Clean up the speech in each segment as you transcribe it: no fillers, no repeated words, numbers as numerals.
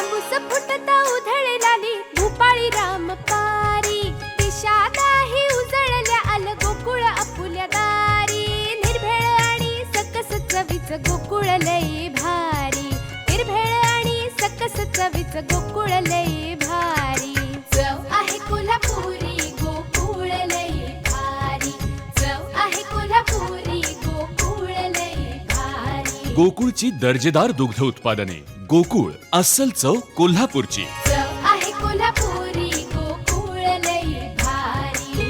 तांबूस फुटता उधळलाली भूपाळी रामपारी दिशा नाही उजळल्या आल गोकुळ आपुल्या दारी निर्भेळ आणि सकस चवीच गोकुळ लई भारी निर्भेळ आणि सकस चवीच गोकुळ लई भारी चव आहे कोल्हापुरी गोकुळ लई भारी चव आहे कोल्हापुरी गोकुळ लई भारी गोकुळची दर्जेदार दुग्ध उत्पादने गोकुळ अस्सल चव कोल्हापूरची चव आहे कोल्हापुरी गोकुळ लई भारी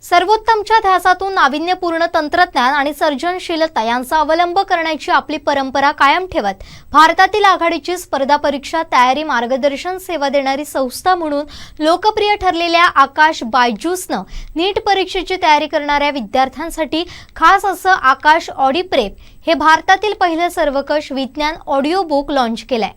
सर्वोत्तमच्या ध्यासातून नाविन्यपूर्ण तंत्रज्ञान आणि सर्जनशीलता यांचा अवलंब करण्याची आपली परंपरा कायम ठेवत भारतातील आघाडीची स्पर्धा परीक्षा तयारी मार्गदर्शन सेवा देणारी संस्था म्हणून लोकप्रिय ठरलेल्या आकाश बायजूसनं नीट परीक्षेची तयारी करणाऱ्या विद्यार्थ्यांसाठी खास असं आकाश ऑडी प्रेप हे भारतातील पहिलं सर्वकष विज्ञान ऑडिओ बुक लॉन्च केलंय।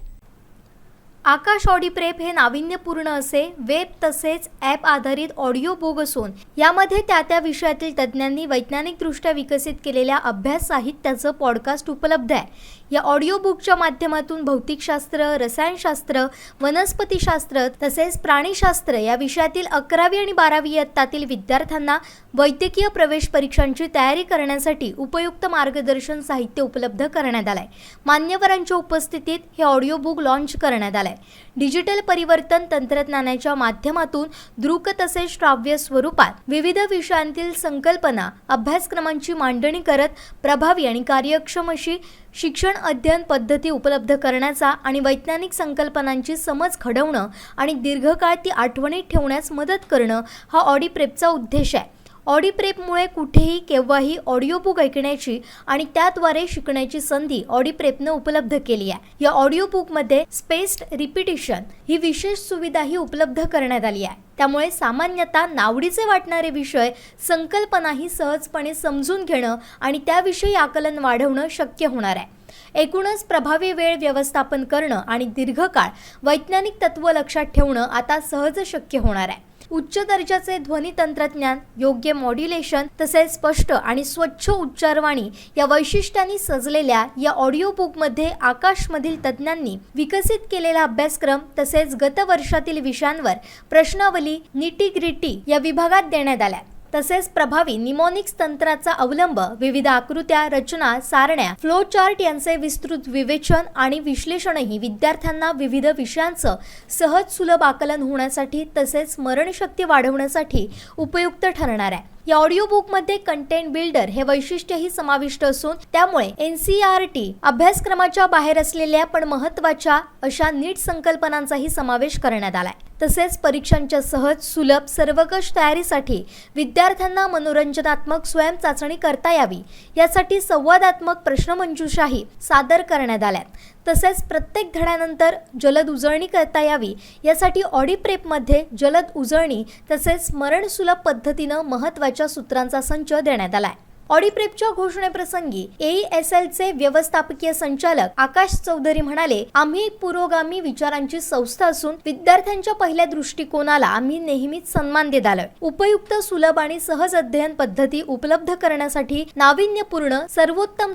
आकाश ऑडी प्रेप हे नाविन्यपूर्ण असे वेब तसेच ॲप आधारित ऑडिओ बुक असून यामध्ये त्या विषयातील तज्ज्ञांनी वैज्ञानिकदृष्ट्या विकसित केलेल्या अभ्यास साहित्याचं पॉडकास्ट उपलब्ध आहे। या ऑडिओ बुकच्या माध्यमातून भौतिकशास्त्र, रसायनशास्त्र, वनस्पतीशास्त्र तसेच प्राणीशास्त्र या विषयातील 11वी आणि 12वी इयत्तातील विद्यार्थ्यांना वैद्यकीय प्रवेश परीक्षांची तयारी करण्यासाठी उपयुक्त मार्गदर्शन साहित्य उपलब्ध करण्यात आलंय। मान्यवरांच्या उपस्थितीत हे ऑडिओ बुक लॉन्च करण्यात आलंय। डिजिटल परिवर्तन तंत्रज्ञानाच्या माध्यमातून दृक तसेच श्राव्य स्वरूपात विविध विषयांतील संकल्पना अभ्यासक्रमांची मांडणी करत प्रभावी आणि कार्यक्षम अशी शिक्षण अध्ययन पद्धती उपलब्ध करण्याचा आणि वैज्ञानिक संकल्पनांची समज घडवणं आणि दीर्घकाळ ती आठवणीत ठेवण्यास मदत करणं हा ऑडी प्रेपचा उद्देश आहे। ऑडी प्रेपमुळे कुठेही केव्हाही ऑडिओ बुक ऐकण्याची आणि त्याद्वारे शिकण्याची संधी ऑडी प्रेपनं उपलब्ध केली आहे। या ऑडिओ बुकमध्ये स्पेस्ड रिपिटिशन ही विशेष सुविधाही उपलब्ध करण्यात आली आहे। त्यामुळे सामान्यतः नावडीचे वाटणारे विषय संकल्पनाही सहजपणे समजून घेणं आणि त्याविषयी आकलन वाढवणं शक्य होणार आहे। एकूणच प्रभावी वेळ व्यवस्थापन करणं आणि दीर्घकाळ वैज्ञानिक तत्त्व लक्षात ठेवणं आता सहज शक्य होणार आहे। उच्च दर्जाचे ध्वनी तंत्रज्ञान, योग्य मॉड्युलेशन तसेच स्पष्ट आणि स्वच्छ उच्चारवाणी या वैशिष्ट्यांनी सजलेल्या या ऑडिओ बुकमध्ये आकाशमधील तज्ज्ञांनी विकसित केलेला अभ्यासक्रम तसेच गत वर्षातील विषयांवर प्रश्नावली निटी-ग्रिटी या विभागात देण्यात आल्या। तसेच प्रभावी निमोनिक्स तंत्राचा अवलंब, विविध आकृत्या, रचना, सारण्या, फ्लो चार्ट यांचे विस्तृत विवेचन आणि विश्लेषणही विद्यार्थ्यांना विविध विषयांचं सहज सुलभ आकलन होण्यासाठी तसेच स्मरणशक्ती वाढवण्यासाठी उपयुक्त ठरणार आहे। या ऑडिओ बुकमध्ये कंटेंट बिल्डर हे वैशिष्ट्यही समाविष्ट असून त्यामुळे NCERT अभ्यासक्रमाच्या बाहेर असलेल्या पण महत्त्वाच्या अशा नीट संकल्पनांचाही समावेश करण्यात आलाय। तसेच परीक्षांच्या सहज सुलभ सर्वकष तयारीसाठी विद्यार्थ्यांना मनोरंजनात्मक स्वयं चाचणी करता यावी यासाठी संवादात्मक प्रश्नमंजुषाही सादर करण्यात आल्यात। तसेच प्रत्येक धड्यानंतर जलद उजळणी करता यावी यासाठी ऑडी प्रेपमध्ये जलद उजळणी तसेच स्मरणसुलभ पद्धतीनं महत्त्वाच्या सूत्रांचा संच देण्यात आलाय। ऑडी प्रेपच्या घोषणेप्रसंगी AESLचे व्यवस्थापकीय संचालक आकाश चौधरी म्हणाले, आम्ही पुरोगामी विचारांची संस्था असून विद्यार्थ्यांच्या पहिल्या दृष्टिकोनाला आम्ही नेहमीच सन्मान देत आलोय। उपयुक्त, सुलभ आणि सहज अध्ययन पद्धती उपलब्ध करण्यासाठी नाविन्यपूर्ण सर्वोत्तम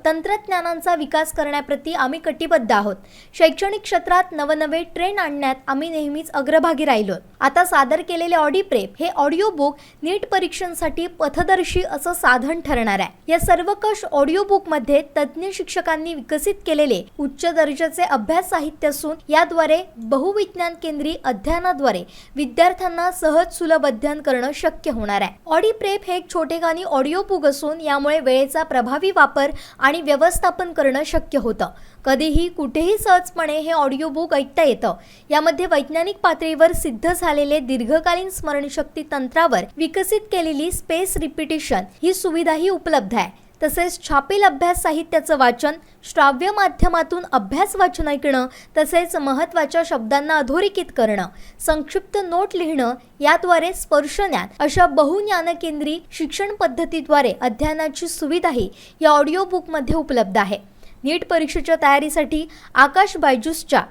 तंत्रज्ञानांचा विकास करण्याप्रती आम्ही कटिबद्ध आहोत। शैक्षणिक क्षेत्रात नवनवे ट्रेंड आणण्यात आम्ही नेहमीच अग्रभागी राहिलो। आता सादर केलेले ऑडी प्रेप हे ऑडिओ बुक नीट परीक्षांसाठी पथदर्शी असं साधन ठरणार आहे। या सर्वकष ऑडिओ बुक मध्ये तज्ञ शिक्षकांनी विकसित केलेले उच्च दर्जाचे अभ्यास साहित्य असून याद्वारे बहुविज्ञान केंद्रीय अध्ययनाद्वारे विद्यार्थ्यांना सहज सुलभ अध्ययन करणं शक्य होणार आहे। ऑडी प्रेप हे एक छोटेखानी ऑडिओ बुक असून यामुळे वेळेचा प्रभावी वापर आणि व्यवस्थापन करणं शक्य होतं। कधीही कुठेही सहजपणे हे ऑडिओ बुक ऐकता येतं। यामध्ये वैज्ञानिक पातळीवर सिद्ध झालेले दीर्घकालीन स्मरणशक्ती तंत्रावर विकसित केलेली स्पेस रिपिटिशन ही सुविधाही उपलब्ध आहे। तसेच छापील अभ्यास साहित्याचं वाचन, श्राव्य माध्यमातून अभ्यास वाचन ऐकणं तसेच महत्त्वाच्या शब्दांना अधोरेखित करणं, संक्षिप्त नोट लिहिणं याद्वारे स्पर्शज्ञान अशा बहुज्ञानकेंद्री शिक्षण पद्धतीद्वारे अध्ययनाची सुविधाही या ऑडिओ बुकमध्ये उपलब्ध आहे। नीट परीक्षेच्या तयारीसाठी आकाश बायजूसच्या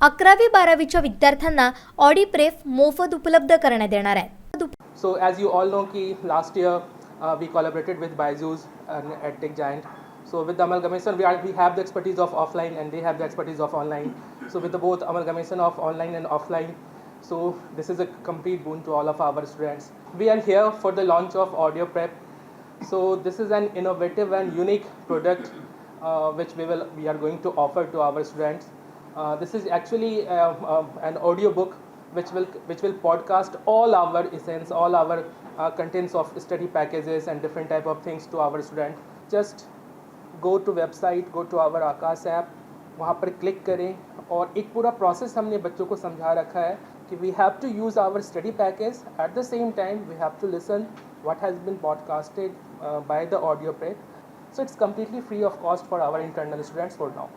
11वी 12वीच्या विद्यार्थ्यांना ऑडी प्रेप मोफत उपलब्ध करण्यात येणार आहे। So as you all know कि last year we collaborated with Byju's and EdTech Giant. So with the amalgamation, we have the expertise of offline and they have the expertise of online. So with the both amalgamation of online and offline, so this is a complete boon to all of our students. We are here for the launch of Audio Prep. So this is an innovative and unique product which we are going to offer to our students. This is actually an audio book which will podcast all our essence, all our contents of study packages and different type of things to our student. Just go to website, go to our Akash app, वहाँ पर click करें और एक पूरा process हमने बच्चों को समझा रखा है कि we have to use our study package, at the same time we have to listen what has been podcasted by the audio prep. So it's completely free of cost for our internal students for now.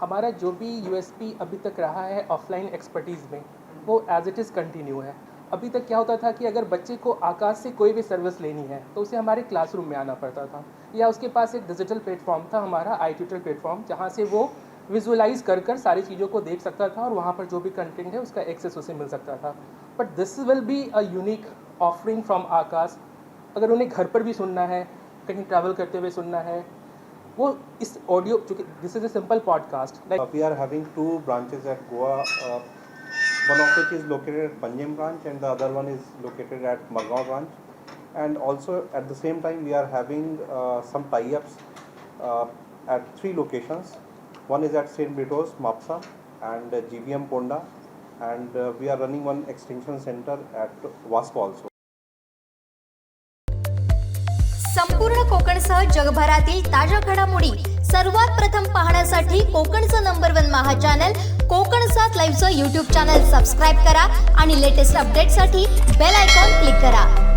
हमारा जो भी USP अभी तक रहा है offline expertise में वो age it is continue है. अभी तक क्या होता था कि अगर बच्चे को आकाश से कोई भी सर्विस लेनी है तो उसे हमारे क्लासरूम में आना पड़ता था या उसके पास एक डिजिटल प्लेटफॉर्म था हमारा iTutor प्लेटफॉर्म जहाँ से वो विजुअलाइज कर सारी चीज़ों को देख सकता था और वहाँ पर जो भी कंटेंट है उसका एक्सेस उसे मिल सकता था. But this will be a unique offering from Aakash. अगर उन्हें घर पर भी सुनना है, कहीं ट्रैवल करते हुए सुनना है, वो इस ऑडियो चूँकि this is a simple podcast like we are having 2 branches at Goa, one of which is located at Panjim branch and the other one is located at Margao branch. And also at the same time we are having some tie-ups at 3 locations. One is at St. Brito's, Mapsa and GVM Ponda, and we are running one extension center at Wasco also. संपूर्ण कोकणसह जगभरातील ताज्या घडामोडी सर्वात प्रथम पाहण्यासाठी कोकणचं number 1 महा channel Konkan 7 लाईव्हचं यूट्यूब चॅनल सबस्क्राईब करा आणि लेटेस्ट अपडेटसाठी बेल आयकॉन क्लिक करा.